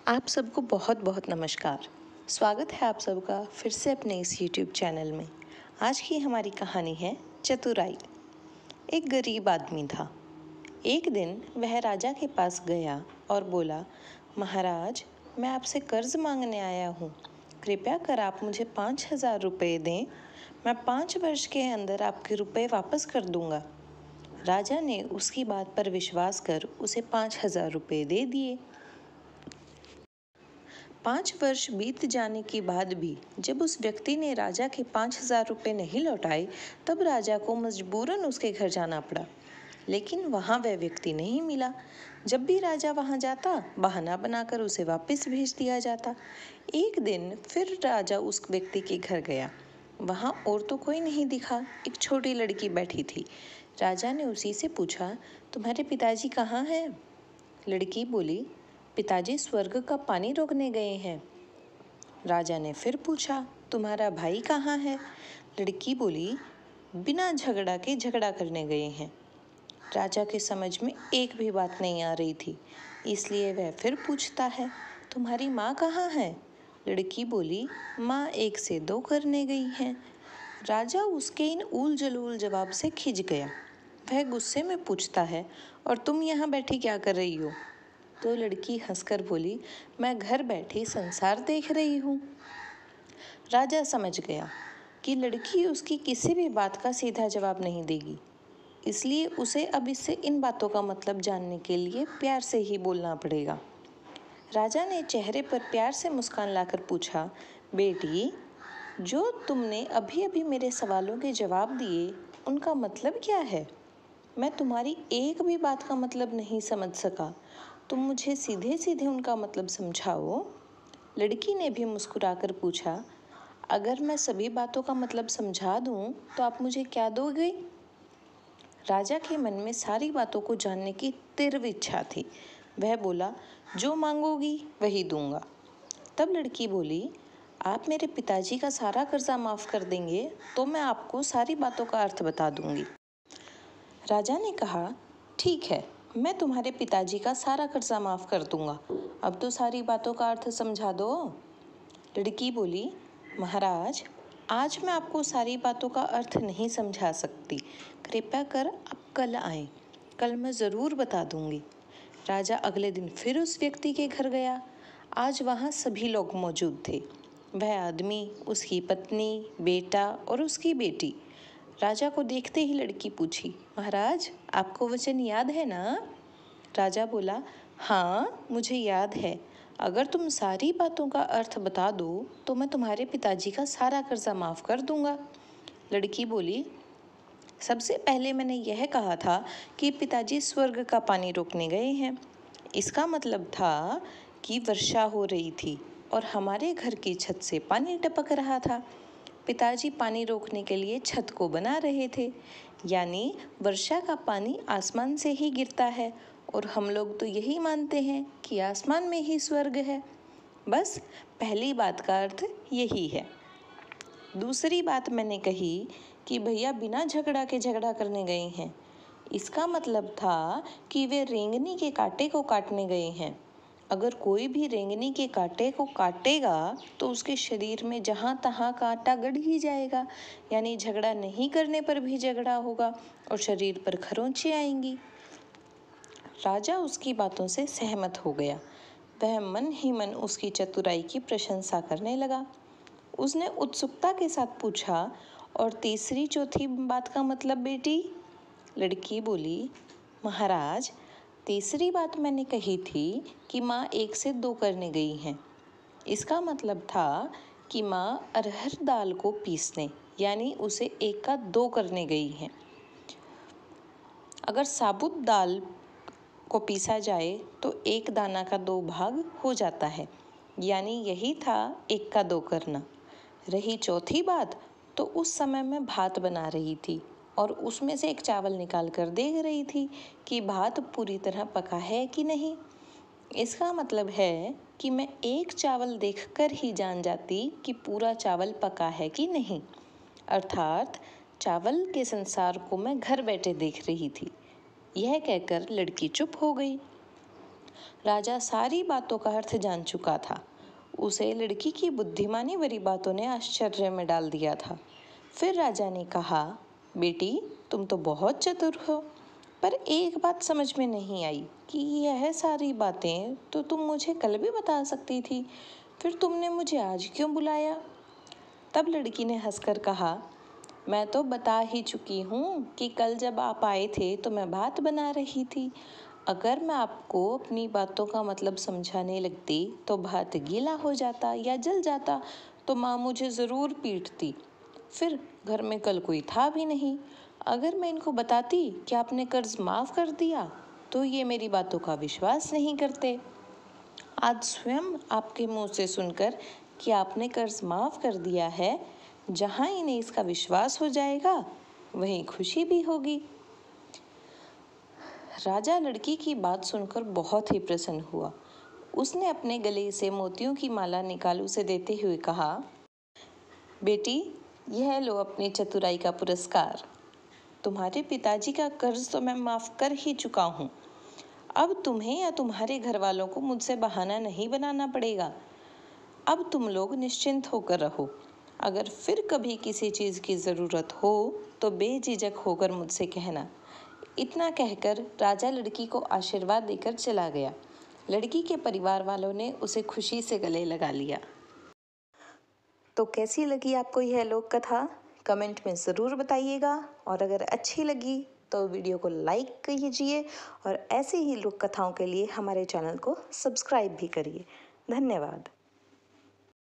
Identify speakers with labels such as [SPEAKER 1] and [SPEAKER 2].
[SPEAKER 1] आप सबको बहुत बहुत नमस्कार। स्वागत है आप सबका फिर से अपने इस YouTube चैनल में। आज की हमारी कहानी है चतुराई। एक गरीब आदमी था। एक दिन वह राजा के पास गया और बोला, महाराज, मैं आपसे कर्ज मांगने आया हूँ। कृपया कर आप मुझे 5,000 रुपये दें। मैं 5 वर्ष के अंदर आपके रुपए वापस कर दूंगा। राजा ने उसकी बात पर विश्वास कर उसे 5,000 रुपये दे दिए। 5 वर्ष बीत जाने के बाद भी जब उस व्यक्ति ने राजा के 5,000 रुपये नहीं लौटाए, तब राजा को मजबूरन उसके घर जाना पड़ा। लेकिन वहाँ वह व्यक्ति नहीं मिला। जब भी राजा वहाँ जाता, बहाना बनाकर उसे वापस भेज दिया जाता। एक दिन फिर राजा उस व्यक्ति के घर गया। वहाँ और तो कोई नहीं दिखा, एक छोटी लड़की बैठी थी। राजा ने उसी से पूछा, तुम्हारे पिताजी कहाँ हैं? लड़की बोली, पिताजी स्वर्ग का पानी रोकने गए हैं। राजा ने फिर पूछा, तुम्हारा भाई कहाँ है? लड़की बोली, बिना झगड़ा के झगड़ा करने गए हैं। राजा के समझ में एक भी बात नहीं आ रही थी, इसलिए वह फिर पूछता है, तुम्हारी माँ कहाँ है? लड़की बोली, माँ 1 से 2 करने गई हैं। राजा उसके इन ऊल जलूल जवाब से खिंच गया। वह गुस्से में पूछता है, और तुम यहाँ बैठी क्या कर रही हो? तो लड़की हंसकर बोली, मैं घर बैठी संसार देख रही हूँ। राजा समझ गया कि लड़की उसकी किसी भी बात का सीधा जवाब नहीं देगी, इसलिए उसे अब इससे इन बातों का मतलब जानने के लिए प्यार से ही बोलना पड़ेगा। राजा ने चेहरे पर प्यार से मुस्कान लाकर पूछा, बेटी, जो तुमने अभी अभी मेरे सवालों के जवाब दिए, उनका मतलब क्या है? मैं तुम्हारी एक भी बात का मतलब नहीं समझ सका। तुम मुझे सीधे सीधे उनका मतलब समझाओ। लड़की ने भी मुस्कुराकर पूछा, अगर मैं सभी बातों का मतलब समझा दूं, तो आप मुझे क्या दोगे? राजा के मन में सारी बातों को जानने की तीव्र इच्छा थी। वह बोला, जो मांगोगी वही दूंगा। तब लड़की बोली, आप मेरे पिताजी का सारा कर्जा माफ कर देंगे तो मैं आपको सारी बातों का अर्थ बता दूंगी। राजा ने कहा, ठीक है, मैं तुम्हारे पिताजी का सारा कर्जा माफ कर दूंगा। अब तो सारी बातों का अर्थ समझा दो। लड़की बोली, महाराज, आज मैं आपको सारी बातों का अर्थ नहीं समझा सकती। कृपया कर आप कल आएं। कल मैं ज़रूर बता दूंगी। राजा अगले दिन फिर उस व्यक्ति के घर गया। आज वहाँ सभी लोग मौजूद थे। वह आदमी, उसकी पत्नी, बेटा और उसकी बेटी। राजा को देखते ही लड़की पूछी, महाराज, आपको वचन याद है ना? राजा बोला, हाँ, मुझे याद है। अगर तुम सारी बातों का अर्थ बता दो तो मैं तुम्हारे पिताजी का सारा कर्जा माफ कर दूंगा। लड़की बोली, सबसे पहले मैंने यह कहा था कि पिताजी स्वर्ग का पानी रोकने गए हैं। इसका मतलब था कि वर्षा हो रही थी और हमारे घर की छत से पानी टपक रहा था। पिताजी पानी रोकने के लिए छत को बना रहे थे, यानी वर्षा का पानी आसमान से ही गिरता है और हम लोग तो यही मानते हैं कि आसमान में ही स्वर्ग है। बस पहली बात का अर्थ यही है। दूसरी बात मैंने कही कि भैया बिना झगड़ा के झगड़ा करने गए हैं। इसका मतलब था कि वे रेंगनी के कांटे को काटने गए हैं। अगर कोई भी रेंगनी के कांटे को काटेगा तो उसके शरीर में जहाँ तहाँ कांटा गड़ ही जाएगा, यानी झगड़ा नहीं करने पर भी झगड़ा होगा और शरीर पर खरोंचें आएंगी। राजा उसकी बातों से सहमत हो गया। वह मन ही मन उसकी चतुराई की प्रशंसा करने लगा। उसने उत्सुकता के साथ पूछा, और तीसरी चौथी बात का मतलब बेटी? लड़की बोली, महाराज, तीसरी बात मैंने कही थी कि माँ 1 से 2 करने गई हैं। इसका मतलब था कि माँ अरहर दाल को पीसने, यानी उसे 1 का 2 करने गई हैं। अगर साबुत दाल को पीसा जाए तो 1 दाना का 2 भाग हो जाता है, यानी यही था 1 का 2 करना। रही चौथी बात, तो उस समय मैं भात बना रही थी और उसमें से एक चावल निकाल कर देख रही थी कि भात पूरी तरह पका है कि नहीं। इसका मतलब है कि मैं एक चावल देखकर ही जान जाती कि पूरा चावल पका है कि नहीं। अर्थात चावल के संसार को मैं घर बैठे देख रही थी। यह कहकर लड़की चुप हो गई। राजा सारी बातों का अर्थ जान चुका था। उसे लड़की की बुद्धिमानी भरी बातों ने आश्चर्य में डाल दिया था। फिर राजा ने कहा, बेटी, तुम तो बहुत चतुर हो, पर एक बात समझ में नहीं आई कि यह सारी बातें तो तुम मुझे कल भी बता सकती थी, फिर तुमने मुझे आज क्यों बुलाया? तब लड़की ने हंसकर कहा, मैं तो बता ही चुकी हूँ कि कल जब आप आए थे तो मैं बात बना रही थी। अगर मैं आपको अपनी बातों का मतलब समझाने लगती तो बात गीला हो जाता या जल जाता, तो माँ मुझे ज़रूर पीटती। फिर घर में कल कोई था भी नहीं। अगर मैं इनको बताती कि आपने कर्ज माफ़ कर दिया तो ये मेरी बातों का विश्वास नहीं करते। आज स्वयं आपके मुंह से सुनकर कि आपने कर्ज माफ़ कर दिया है, जहाँ इन्हें इसका विश्वास हो जाएगा वहीं खुशी भी होगी। राजा लड़की की बात सुनकर बहुत ही प्रसन्न हुआ। उसने अपने गले से मोतियों की माला निकाल उसे देते हुए कहा, बेटी, यह लो अपनी चतुराई का पुरस्कार। तुम्हारे पिताजी का कर्ज तो मैं माफ़ कर ही चुका हूँ। अब तुम्हें या तुम्हारे घर वालों को मुझसे बहाना नहीं बनाना पड़ेगा। अब तुम लोग निश्चिंत होकर रहो। अगर फिर कभी किसी चीज़ की ज़रूरत हो तो बेझिझक होकर मुझसे कहना। इतना कहकर राजा लड़की को आशीर्वाद देकर चला गया। लड़की के परिवार वालों ने उसे खुशी से गले लगा लिया। तो कैसी लगी आपको यह लोक कथा? कमेंट में ज़रूर बताइएगा, और अगर अच्छी लगी तो वीडियो को लाइक कीजिए और ऐसे ही लोक कथाओं के लिए हमारे चैनल को सब्सक्राइब भी करिए। धन्यवाद।